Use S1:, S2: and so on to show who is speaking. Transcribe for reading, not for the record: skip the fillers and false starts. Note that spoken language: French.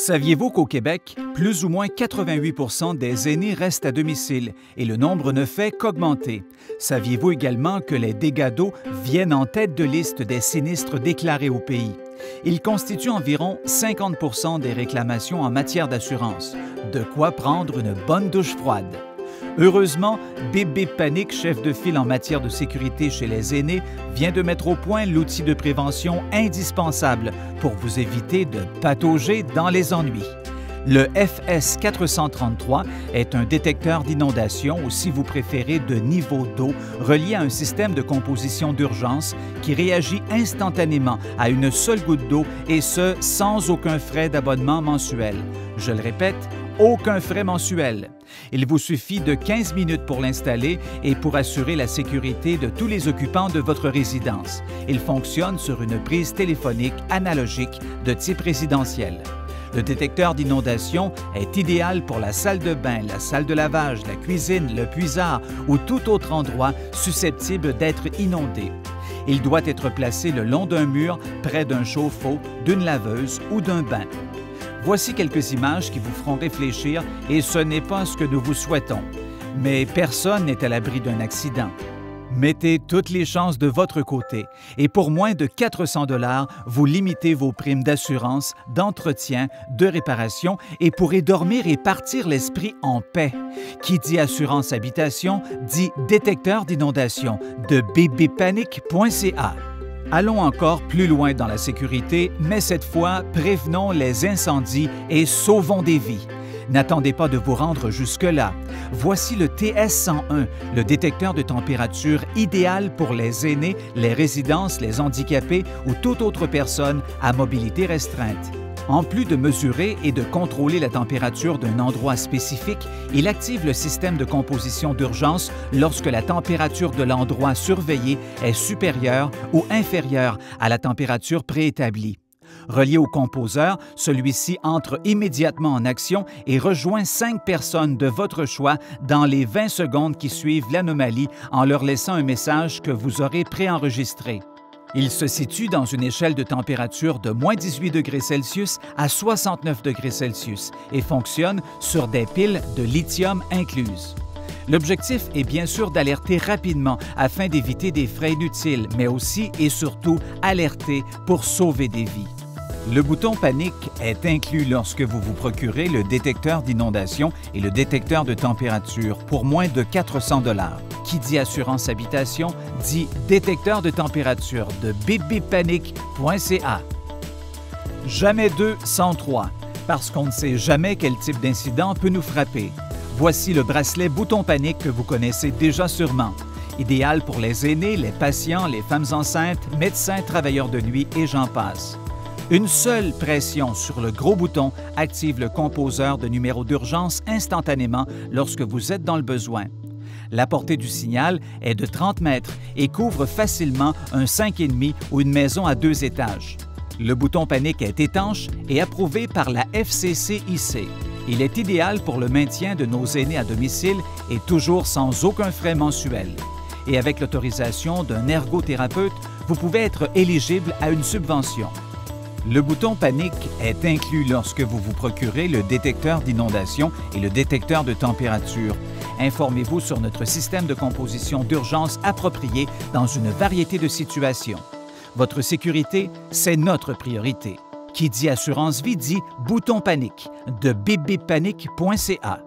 S1: Saviez-vous qu'au Québec, plus ou moins 88% des aînés restent à domicile et le nombre ne fait qu'augmenter? Saviez-vous également que les dégâts d'eau viennent en tête de liste des sinistres déclarés au pays? Ils constituent environ 50% des réclamations en matière d'assurance. De quoi prendre une bonne douche froide. Heureusement, Bip Bip Panic, chef de file en matière de sécurité chez les aînés, vient de mettre au point l'outil de prévention indispensable pour vous éviter de patauger dans les ennuis. Le FS 433 est un détecteur d'inondation ou, si vous préférez, de niveau d'eau relié à un système de composition d'urgence qui réagit instantanément à une seule goutte d'eau et ce, sans aucun frais d'abonnement mensuel. Je le répète, aucun frais mensuel. Il vous suffit de 15 minutes pour l'installer et pour assurer la sécurité de tous les occupants de votre résidence. Il fonctionne sur une prise téléphonique analogique de type résidentiel. Le détecteur d'inondation est idéal pour la salle de bain, la salle de lavage, la cuisine, le puisard ou tout autre endroit susceptible d'être inondé. Il doit être placé le long d'un mur, près d'un chauffe-eau, d'une laveuse ou d'un bain. Voici quelques images qui vous feront réfléchir et ce n'est pas ce que nous vous souhaitons. Mais personne n'est à l'abri d'un accident. Mettez toutes les chances de votre côté et pour moins de 400 $, vous limitez vos primes d'assurance, d'entretien, de réparation et pourrez dormir et partir l'esprit en paix. Qui dit assurance habitation dit détecteur d'inondation de bipbippanic.ca. Allons encore plus loin dans la sécurité, mais cette fois, prévenons les incendies et sauvons des vies. N'attendez pas de vous rendre jusque-là. Voici le TS101, le détecteur de température idéal pour les aînés, les résidences, les handicapés ou toute autre personne à mobilité restreinte. En plus de mesurer et de contrôler la température d'un endroit spécifique, il active le système de composition d'urgence lorsque la température de l'endroit surveillé est supérieure ou inférieure à la température préétablie. Relié au composeur, celui-ci entre immédiatement en action et rejoint 5 personnes de votre choix dans les 20 secondes qui suivent l'anomalie en leur laissant un message que vous aurez préenregistré. Il se situe dans une échelle de température de moins 18 degrés Celsius à 69 degrés Celsius et fonctionne sur des piles de lithium incluses. L'objectif est bien sûr d'alerter rapidement afin d'éviter des frais inutiles, mais aussi et surtout alerter pour sauver des vies. Le bouton panique est inclus lorsque vous vous procurez le détecteur d'inondation et le détecteur de température pour moins de 400 $. Qui dit assurance habitation dit détecteur de température de bipbippanic.ca. Jamais 2 sans 3, parce qu'on ne sait jamais quel type d'incident peut nous frapper. Voici le bracelet bouton panique que vous connaissez déjà sûrement. Idéal pour les aînés, les patients, les femmes enceintes, médecins, travailleurs de nuit et j'en passe. Une seule pression sur le gros bouton active le composeur de numéro d'urgence instantanément lorsque vous êtes dans le besoin. La portée du signal est de 30 mètres et couvre facilement un 5,5 ou une maison à 2 étages. Le bouton panique est étanche et approuvé par la FCCIC. Il est idéal pour le maintien de nos aînés à domicile et toujours sans aucun frais mensuel. Et avec l'autorisation d'un ergothérapeute, vous pouvez être éligible à une subvention. Le bouton panique est inclus lorsque vous vous procurez le détecteur d'inondation et le détecteur de température. Informez-vous sur notre système de composition d'urgence approprié dans une variété de situations. Votre sécurité, c'est notre priorité. Qui dit assurance vie dit bouton panique de bipbippanic.ca.